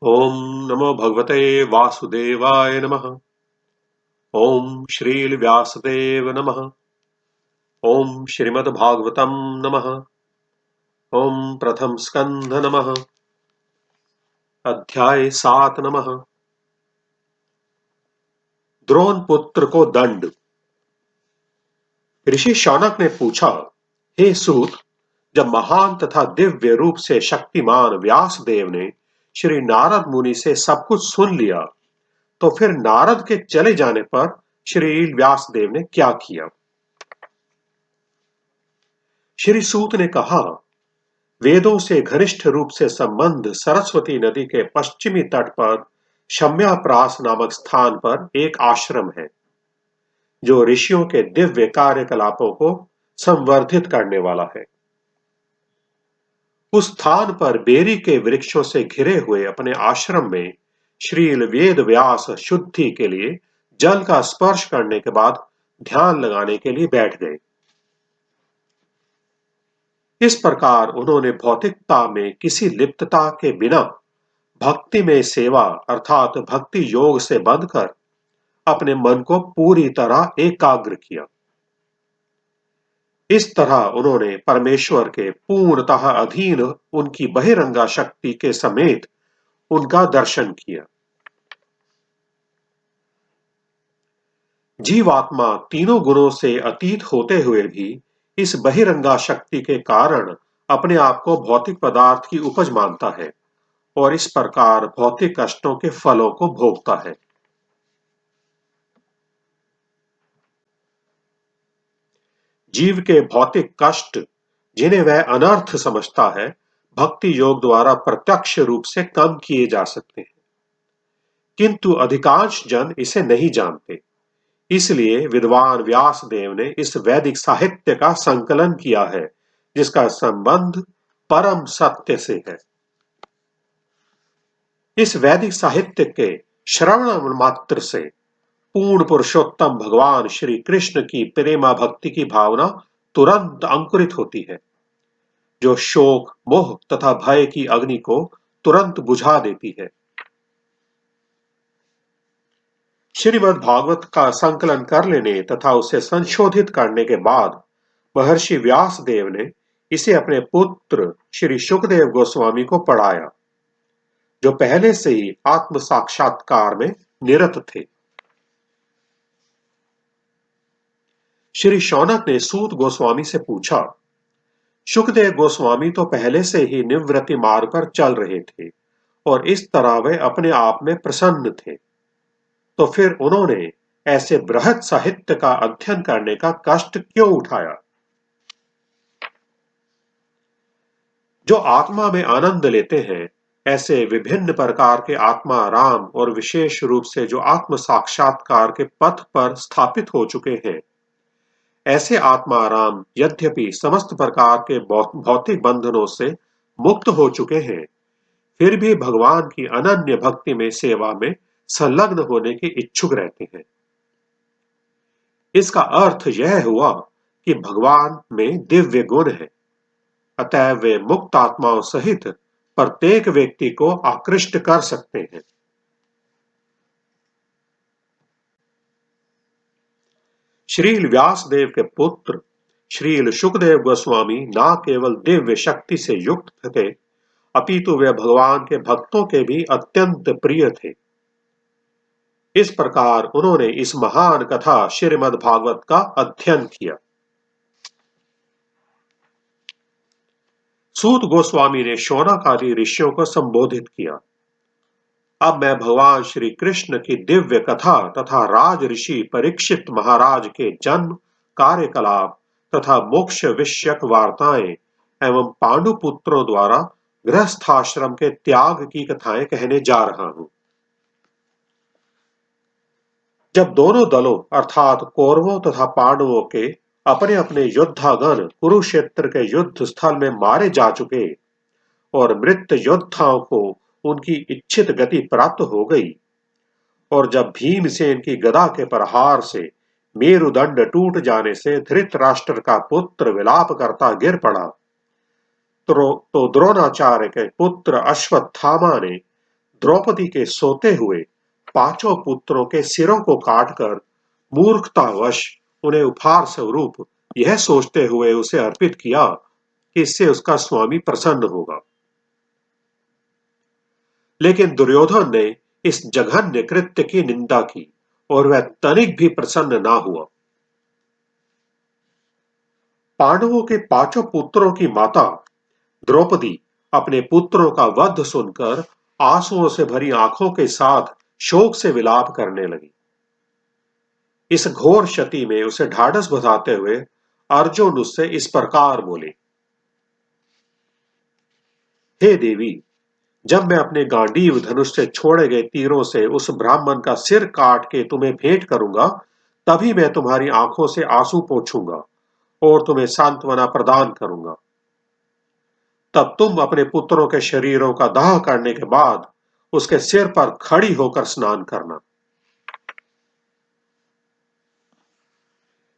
ओम नमो भगवते वासुदेवाय नमः। ओम श्रील व्यासदेव नमः। ओम श्रीमद्भागवतम नमः। ओम प्रथम स्कंध नमः। अध्याय 7 नमः। द्रोण पुत्र को दंड। ऋषि शौनक ने पूछा, हे सूत, जब महान तथा दिव्य रूप से शक्तिमान व्यासदेव ने श्री नारद मुनि से सब कुछ सुन लिया, तो फिर नारद के चले जाने पर श्री व्यासदेव ने क्या किया? श्री सूत ने कहा, वेदों से घनिष्ठ रूप से संबंध सरस्वती नदी के पश्चिमी तट पर शम्याप्रास नामक स्थान पर एक आश्रम है, जो ऋषियों के दिव्य कार्यकलापों को संवर्धित करने वाला है। उस स्थान पर बेरी के वृक्षों से घिरे हुए अपने आश्रम में श्रील वेद व्यास शुद्धि के लिए जल का स्पर्श करने के बाद ध्यान लगाने के लिए बैठ गए। इस प्रकार उन्होंने भौतिकता में किसी लिप्तता के बिना भक्ति में सेवा अर्थात भक्ति योग से बंधकर अपने मन को पूरी तरह एकाग्र किया। इस तरह उन्होंने परमेश्वर के पूर्णतः अधीन उनकी बहिरंगा शक्ति के समेत उनका दर्शन किया। जीवात्मा तीनों गुणों से अतीत होते हुए भी इस बहिरंगा शक्ति के कारण अपने आप को भौतिक पदार्थ की उपज मानता है और इस प्रकार भौतिक कष्टों के फलों को भोगता है। जीव के भौतिक कष्ट, जिन्हें वह अनर्थ समझता है, भक्ति योग द्वारा प्रत्यक्ष रूप से कम किए जा सकते हैं, किंतु अधिकांश जन इसे नहीं जानते। इसलिए विद्वान व्यासदेव ने इस वैदिक साहित्य का संकलन किया है, जिसका संबंध परम सत्य से है। इस वैदिक साहित्य के श्रवण मात्र से पूर्ण पुरुषोत्तम भगवान श्री कृष्ण की प्रेमा भक्ति की भावना तुरंत अंकुरित होती है, जो शोक मोह तथा भय की अग्नि को तुरंत बुझा देती है। श्रीमद् भागवत का संकलन कर लेने तथा उसे संशोधित करने के बाद महर्षि व्यासदेव ने इसे अपने पुत्र श्री शुकदेव गोस्वामी को पढ़ाया, जो पहले से ही आत्म साक्षात्कार में निरत थे। श्री शौनक ने सूत गोस्वामी से पूछा, शुकदेव गोस्वामी तो पहले से ही निवृत्ति मार्ग पर चल रहे थे और इस तरह वे अपने आप में प्रसन्न थे, तो फिर उन्होंने ऐसे बृहत साहित्य का अध्ययन करने का कष्ट क्यों उठाया? जो आत्मा में आनंद लेते हैं, ऐसे विभिन्न प्रकार के आत्मा राम और विशेष रूप से जो आत्म साक्षात्कार के पथ पर स्थापित हो चुके हैं, ऐसे आत्मा राम यद्यपि समस्त प्रकार के भौतिक बंधनों से मुक्त हो चुके हैं, फिर भी भगवान की अनन्य भक्ति में सेवा में संलग्न होने के इच्छुक रहते हैं। इसका अर्थ यह हुआ कि भगवान में दिव्य गुण है, अतः वे मुक्त आत्माओं सहित प्रत्येक व्यक्ति को आकृष्ट कर सकते हैं। श्रील व्यासदेव के पुत्र श्रील शुकदेव गोस्वामी न केवल दिव्य शक्ति से युक्त थे, अपितु वे भगवान के भक्तों के भी अत्यंत प्रिय थे। इस प्रकार उन्होंने इस महान कथा श्रीमद् भागवत का अध्ययन किया। सूत गोस्वामी ने शौनक आदि ऋषियों को संबोधित किया, अब मैं भगवान श्री कृष्ण की दिव्य कथा तथा राज ऋषि परीक्षित महाराज के जन्म कार्यकलाप तथा मोक्ष विषयक वार्ताएं एवं पांडु पुत्रों द्वारा गृहस्थाश्रम के त्याग की कथाएं कहने जा रहा हूं। जब दोनों दलों अर्थात कौरवों तथा पांडवों के अपने अपने योद्धागण कुरुक्षेत्र के युद्ध स्थल में मारे जा चुके और मृत योद्धाओं को उनकी इच्छित गति प्राप्त हो गई, और जब भीमसेन की गदा के प्रहार से मेरुदंड टूट जाने से धृतराष्ट्र का पुत्र विलाप करता गिर पड़ा, तो द्रोणाचार्य के पुत्र अश्वत्थामा ने द्रौपदी के सोते हुए पांचों पुत्रों के सिरों को काटकर मूर्खतावश उन्हें उपहार स्वरूप यह सोचते हुए उसे अर्पित किया कि इससे उसका स्वामी प्रसन्न होगा। लेकिन दुर्योधन ने इस जघन्य कृत्य की निंदा की और वह तनिक भी प्रसन्न ना हुआ। पांडवों के पांचों पुत्रों की माता द्रौपदी अपने पुत्रों का वध सुनकर आंसुओं से भरी आंखों के साथ शोक से विलाप करने लगी। इस घोर क्षति में उसे ढाढ़स बंधाते हुए अर्जुन उससे इस प्रकार बोले, हे देवी, जब मैं अपने गांडीव धनुष से छोड़े गए तीरों से उस ब्राह्मण का सिर काट के तुम्हें भेंट करूंगा, तभी मैं तुम्हारी आंखों से आंसू पोंछूंगा और तुम्हें सांत्वना प्रदान करूंगा। तब तुम अपने पुत्रों के शरीरों का दाह करने के बाद उसके सिर पर खड़ी होकर स्नान करना।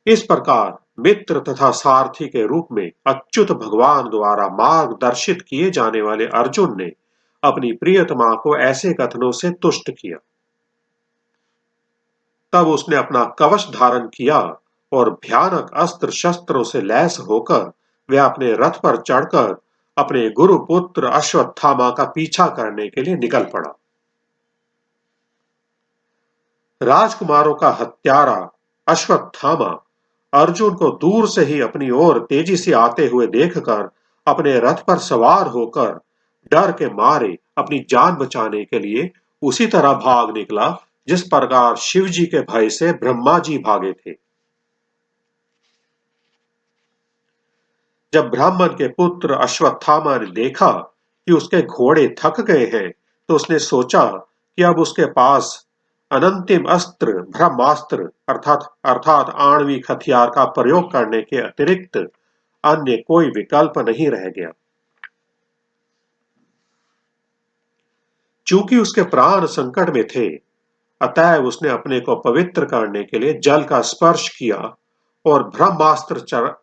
इस प्रकार मित्र तथा सारथी के रूप में अच्युत भगवान द्वारा मार्गदर्शित किए जाने वाले अर्जुन ने अपनी प्रियतमा को ऐसे कथनों से तुष्ट किया। तब उसने अपना कवच धारण किया और भयानक अस्त्र शस्त्रों से लैस होकर वह अपने रथ पर चढ़कर अपने गुरुपुत्र अश्वत्थामा का पीछा करने के लिए निकल पड़ा। राजकुमारों का हत्यारा अश्वत्थामा अर्जुन को दूर से ही अपनी ओर तेजी से आते हुए देखकर अपने रथ पर सवार होकर डर के मारे अपनी जान बचाने के लिए उसी तरह भाग निकला जिस प्रकार शिव जी के भय से ब्रह्मा जी भागे थे। जब ब्राह्मण के पुत्र अश्वत्थामा ने देखा कि उसके घोड़े थक गए हैं, तो उसने सोचा कि अब उसके पास अनंतिम अस्त्र ब्रह्मास्त्र अर्थात अर्थात आणविक हथियार का प्रयोग करने के अतिरिक्त अन्य कोई विकल्प नहीं रह गया। चूंकि उसके प्राण संकट में थे, अतएव उसने अपने को पवित्र करने के लिए जल का स्पर्श किया और ब्रह्मास्त्र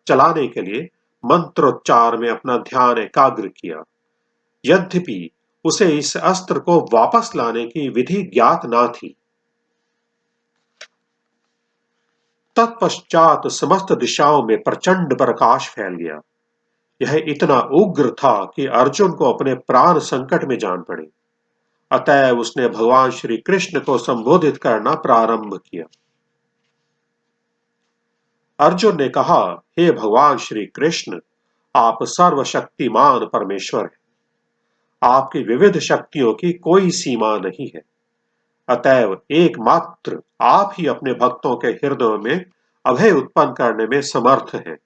चलाने के लिए मंत्रोच्चार में अपना ध्यान एकाग्र किया। यद्यपि उसे इस अस्त्र को वापस लाने की विधि ज्ञात न थी। तत्पश्चात समस्त दिशाओं में प्रचंड प्रकाश फैल गया। यह इतना उग्र था कि अर्जुन को अपने प्राण संकट में जान पड़े। अतएव उसने भगवान श्री कृष्ण को संबोधित करना प्रारंभ किया। अर्जुन ने कहा, हे भगवान श्री कृष्ण, आप सर्वशक्तिमान परमेश्वर हैं। आपकी विविध शक्तियों की कोई सीमा नहीं है। अतएव एकमात्र आप ही अपने भक्तों के हृदयों में अभय उत्पन्न करने में समर्थ हैं।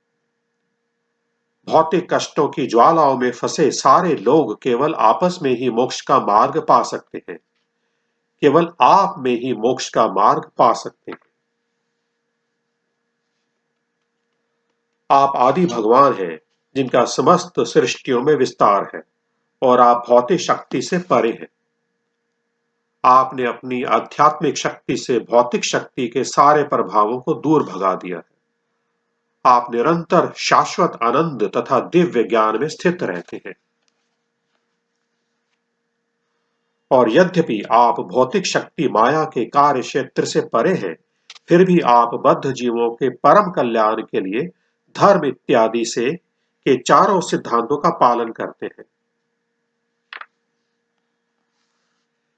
भौतिक कष्टों की ज्वालाओं में फंसे सारे लोग केवल आपस में ही मोक्ष का मार्ग पा सकते हैं। केवल आप में ही मोक्ष का मार्ग पा सकते हैं। आप आदि भगवान हैं, जिनका समस्त सृष्टियों में विस्तार है, और आप भौतिक शक्ति से परे हैं। आपने अपनी आध्यात्मिक शक्ति से भौतिक शक्ति के सारे प्रभावों को दूर भगा दिया है। आप निरंतर शाश्वत आनंद तथा दिव्य ज्ञान में स्थित रहते हैं। और यद्यपि आप भौतिक शक्ति माया के कार्य क्षेत्र से परे हैं, फिर भी आप बद्ध जीवों के परम कल्याण के लिए धर्म इत्यादि से के चारों सिद्धांतों का पालन करते हैं।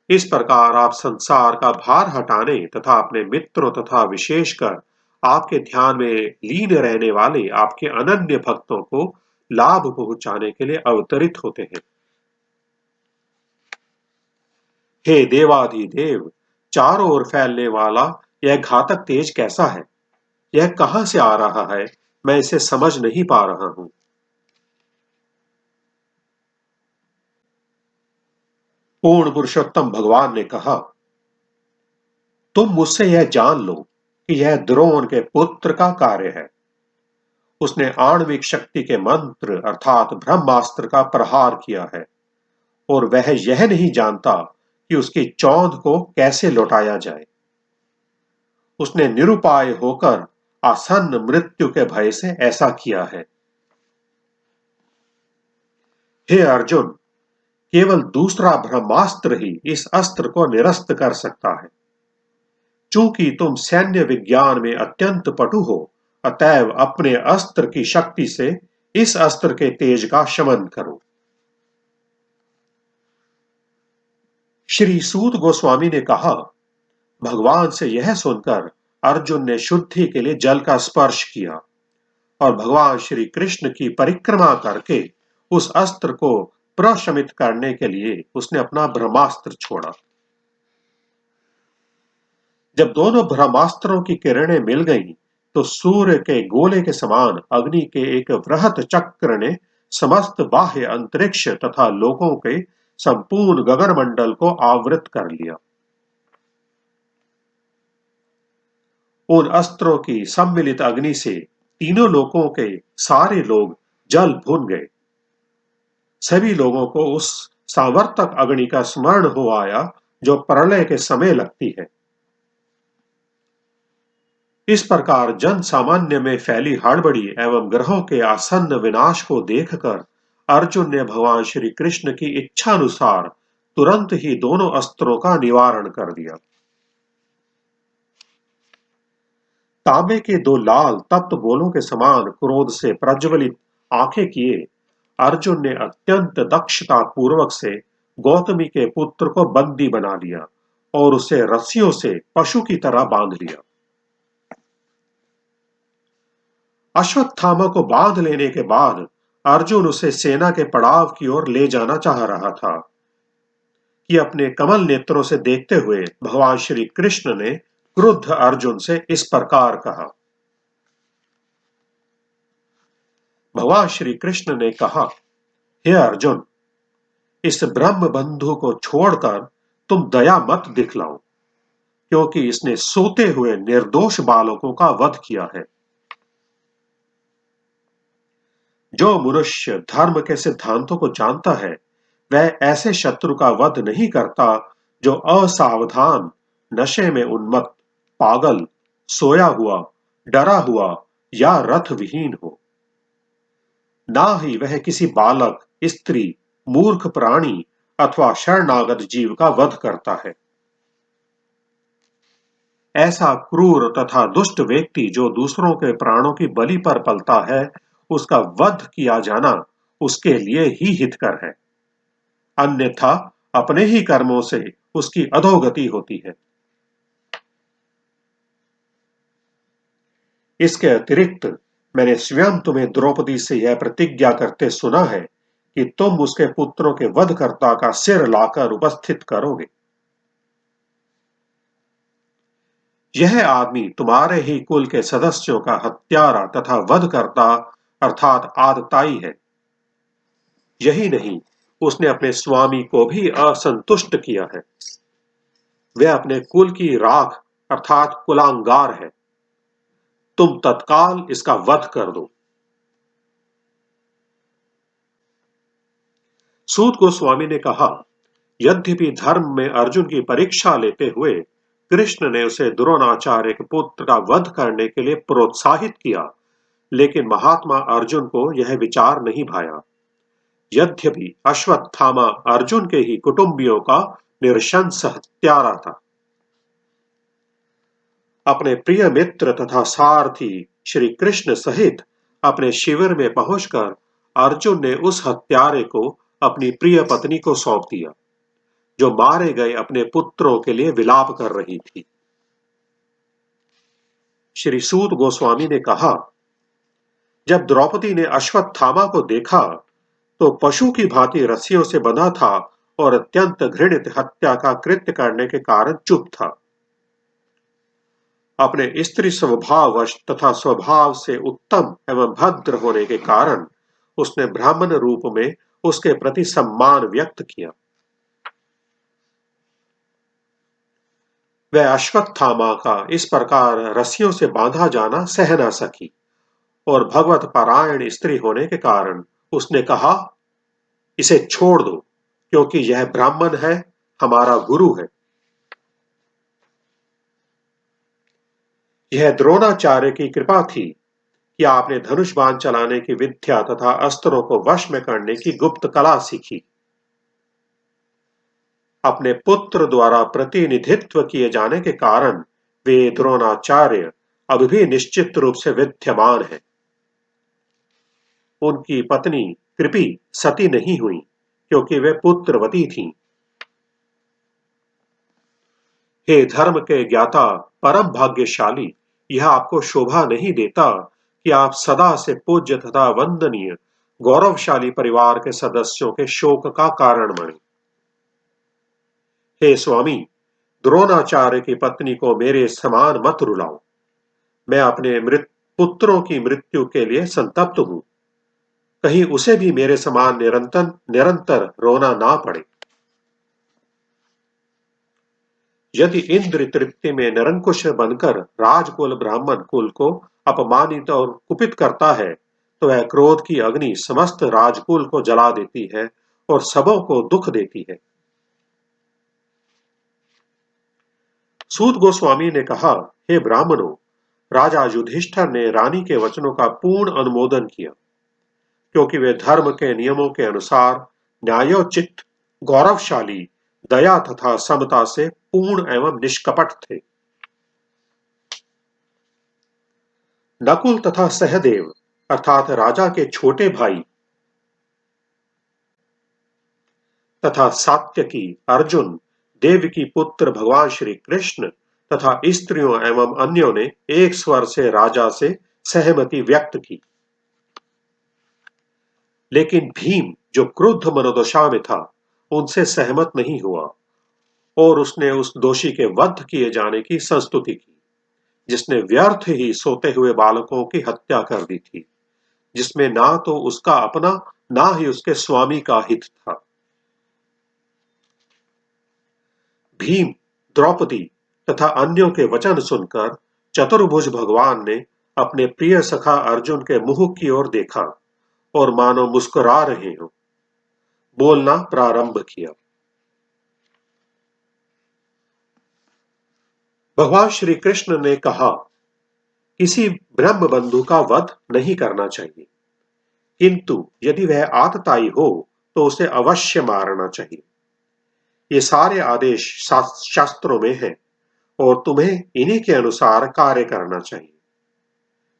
इस प्रकार आप संसार का भार हटाने तथा अपने मित्रों तथा विशेषकर आपके ध्यान में लीन रहने वाले आपके अनन्य भक्तों को लाभ पहुंचाने के लिए अवतरित होते हैं। हे देवाधिदेव, चारों ओर फैलने वाला यह घातक तेज कैसा है? यह कहां से आ रहा है? मैं इसे समझ नहीं पा रहा हूं। पूर्ण पुरुषोत्तम भगवान ने कहा, तुम मुझसे यह जान लो कि यह द्रोण के पुत्र का कार्य है। उसने आणविक शक्ति के मंत्र अर्थात ब्रह्मास्त्र का प्रहार किया है और वह यह नहीं जानता कि उसकी चौंध को कैसे लौटाया जाए। उसने निरुपाय होकर आसन्न मृत्यु के भय से ऐसा किया है। हे अर्जुन, केवल दूसरा ब्रह्मास्त्र ही इस अस्त्र को निरस्त कर सकता है। चूंकि तुम सैन्य विज्ञान में अत्यंत पटु हो, अतएव अपने अस्त्र की शक्ति से इस अस्त्र के तेज का शमन करो। श्री सूत गोस्वामी ने कहा, भगवान से यह सुनकर अर्जुन ने शुद्धि के लिए जल का स्पर्श किया और भगवान श्री कृष्ण की परिक्रमा करके उस अस्त्र को प्रशमित करने के लिए उसने अपना ब्रह्मास्त्र छोड़ा। जब दोनों ब्रह्मास्त्रों की किरणें मिल गईं, तो सूर्य के गोले के समान अग्नि के एक वृहत चक्र ने समस्त बाह्य अंतरिक्ष तथा लोकों के संपूर्ण गगनमंडल को आवृत कर लिया। उन अस्त्रों की सम्मिलित अग्नि से तीनों लोकों के सारे लोग जल भून गए। सभी लोगों को उस सावर्तक अग्नि का स्मरण हो आया जो प्रलय के समय लगती है। इस प्रकार जन सामान्य में फैली हड़बड़ी एवं ग्रहों के आसन्न विनाश को देखकर अर्जुन ने भगवान श्री कृष्ण की इच्छानुसार तुरंत ही दोनों अस्त्रों का निवारण कर दिया। तांबे के दो लाल तप्त गोलों के समान क्रोध से प्रज्वलित आंखें किए अर्जुन ने अत्यंत दक्षता पूर्वक से गौतमी के पुत्र को बंदी बना लिया और उसे रस्सियों से पशु की तरह बांध लिया। अश्वत्थामा को बांध लेने के बाद अर्जुन उसे सेना के पड़ाव की ओर ले जाना चाह रहा था कि अपने कमल नेत्रों से देखते हुए भगवान श्री कृष्ण ने क्रुद्ध अर्जुन से इस प्रकार कहा। भगवान श्री कृष्ण ने कहा, हे अर्जुन, इस ब्रह्म बंधु को छोड़कर तुम दया मत दिखलाओ, क्योंकि इसने सोते हुए निर्दोष बालकों का वध किया है। जो मनुष्य धर्म के सिद्धांतों को जानता है, वह ऐसे शत्रु का वध नहीं करता जो असावधान, नशे में उन्मत्त, पागल, सोया हुआ, डरा हुआ या रथ विहीन हो। ना ही वह किसी बालक, स्त्री, मूर्ख प्राणी अथवा शरणागत जीव का वध करता है। ऐसा क्रूर तथा दुष्ट व्यक्ति जो दूसरों के प्राणों की बलि पर पलता है, उसका वध किया जाना उसके लिए ही हितकर है, अन्यथा अपने ही कर्मों से उसकी अधोगति होती है। इसके अतिरिक्त मैंने स्वयं तुम्हें द्रौपदी से यह प्रतिज्ञा करते सुना है कि तुम उसके पुत्रों के वधकर्ता का सिर लाकर उपस्थित करोगे। यह आदमी तुम्हारे ही कुल के सदस्यों का हत्यारा तथा वधकर्ता अर्थात आतताई है। यही नहीं, उसने अपने स्वामी को भी असंतुष्ट किया है। वह अपने कुल की राख अर्थात कुलांगार है। तुम तत्काल इसका वध कर दो। सूत गोस्वामी ने कहा, यद्यपि धर्म में अर्जुन की परीक्षा लेते हुए कृष्ण ने उसे द्रोणाचार्य के पुत्र का वध करने के लिए प्रोत्साहित किया, लेकिन महात्मा अर्जुन को यह विचार नहीं भाया। यद्यपि अश्वत्थामा अर्जुन के ही कुटुंबियों का निरशंस हत्यारा था। अपने प्रिय मित्र तथा सारथी श्री कृष्ण सहित अपने शिविर में पहुंचकर अर्जुन ने उस हत्यारे को अपनी प्रिय पत्नी को सौंप दिया, जो मारे गए अपने पुत्रों के लिए विलाप कर रही थी। श्री सूत गोस्वामी ने कहा, जब द्रौपदी ने अश्वत्थामा को देखा तो पशु की भांति रस्सियों से बंधा था और अत्यंत घृणित हत्या का कृत्य करने के कारण चुप था। अपने स्त्री स्वभाववश तथा स्वभाव से उत्तम एवं भद्र होने के कारण उसने ब्राह्मण रूप में उसके प्रति सम्मान व्यक्त किया। वह अश्वत्थामा का इस प्रकार रस्सियों से बांधा जाना सह न सकी और भगवत पारायण स्त्री होने के कारण उसने कहा, इसे छोड़ दो, क्योंकि यह ब्राह्मण है, हमारा गुरु है। यह द्रोणाचार्य की कृपा थी कि आपने धनुष बाण चलाने की विद्या तथा अस्त्रों को वश में करने की गुप्त कला सीखी। अपने पुत्र द्वारा प्रतिनिधित्व किए जाने के कारण वे द्रोणाचार्य अब भी निश्चित रूप से विद्यमान हैं। उनकी पत्नी कृपि सती नहीं हुई क्योंकि वे पुत्रवती थीं। हे धर्म के ज्ञाता, परम भाग्यशाली, यह आपको शोभा नहीं देता कि आप सदा से पूज्य तथा वंदनीय गौरवशाली परिवार के सदस्यों के शोक का कारण बने। हे स्वामी, द्रोणाचार्य की पत्नी को मेरे समान मत रुलाओ। मैं अपने मृत पुत्रों की मृत्यु के लिए संतप्त हूं। कहीं उसे भी मेरे समान निरंतर निरंतर रोना ना पड़े। यदि इंद्र तृप्ति में निरंकुश बनकर राजकुल ब्राह्मण कुल को अपमानित और कुपित करता है, तो वह क्रोध की अग्नि समस्त राजकुल को जला देती है और सबों को दुख देती है। सूत गोस्वामी ने कहा, हे ब्राह्मणों, राजा युधिष्ठिर ने रानी के वचनों का पूर्ण अनुमोदन किया, क्योंकि वे धर्म के नियमों के अनुसार न्यायोचित, गौरवशाली, दया तथा समता से पूर्ण एवं निष्कपट थे। नकुल तथा सहदेव अर्थात राजा के छोटे भाई तथा सात्यकी, अर्जुन, देवकी पुत्र भगवान श्री कृष्ण तथा स्त्रियों एवं अन्यों ने एक स्वर से राजा से सहमति व्यक्त की। लेकिन भीम, जो क्रुद्ध मनोदशा में था, उनसे सहमत नहीं हुआ और उसने उस दोषी के वध किए जाने की संस्तुति की, जिसने व्यर्थ ही सोते हुए बालकों की हत्या कर दी थी, जिसमें ना तो उसका अपना ना ही उसके स्वामी का हित था। भीम, द्रौपदी तथा अन्यों के वचन सुनकर चतुर्भुज भगवान ने अपने प्रिय सखा अर्जुन के मुंह की ओर देखा और मानो मुस्कुरा रहे हो बोलना प्रारंभ किया। भगवान श्री कृष्ण ने कहा, किसी ब्रह्म बंधु का वध नहीं करना चाहिए, किंतु यदि वह आतताई हो तो उसे अवश्य मारना चाहिए। ये सारे आदेश शास्त्रों में हैं और तुम्हें इन्हीं के अनुसार कार्य करना चाहिए।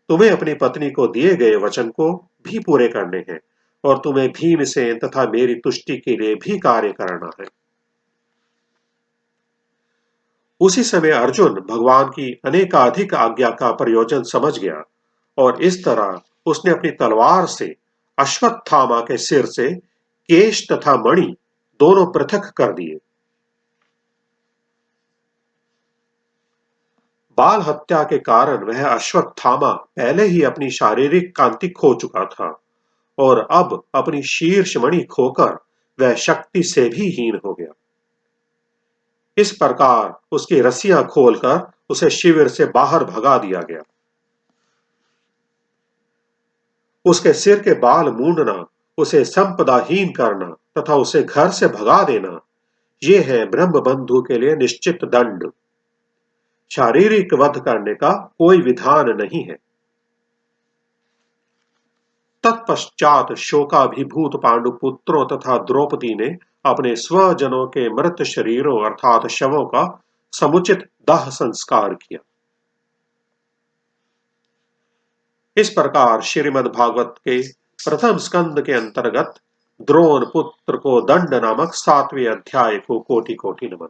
तुम्हें अपनी पत्नी को दिए गए वचन को भी पूरे करने हैं और तुम्हें भीमसेन तथा मेरी तुष्टि के लिए भी कार्य करना है। उसी समय अर्जुन भगवान की अनेकाधिक आज्ञा का प्रयोजन समझ गया और इस तरह उसने अपनी तलवार से अश्वत्थामा के सिर से केश तथा मणि दोनों पृथक कर दिए। बाल हत्या के कारण वह अश्वत्थामा पहले ही अपनी शारीरिक कांति खो चुका था और अब अपनी शीर्ष मणि खोकर वह शक्ति से भी हीन हो गया। इस प्रकार उसकी रस्सियां खोलकर उसे शिविर से बाहर भगा दिया गया। उसके सिर के बाल मूंडना, उसे संपदाहीन करना तथा उसे घर से भगा देना, ये है ब्रह्म बंधु के लिए निश्चित दंड। शारीरिक वध करने का कोई विधान नहीं है। तत्पश्चात शोकाभिभूत पांडुपुत्रों तथा द्रौपदी ने अपने स्वजनों के मृत शरीरों अर्थात शवों का समुचित दाह संस्कार किया। इस प्रकार श्रीमद् भागवत के प्रथम स्कंद के अंतर्गत द्रोण पुत्र को दंड नामक 7वें अध्याय को कोटि कोटि नमन।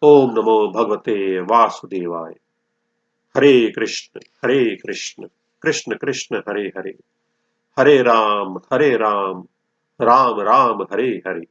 ओम नमो भगवते वासुदेवाय। हरे कृष्ण कृष्ण कृष्ण हरे हरे, हरे राम राम राम हरे हरे।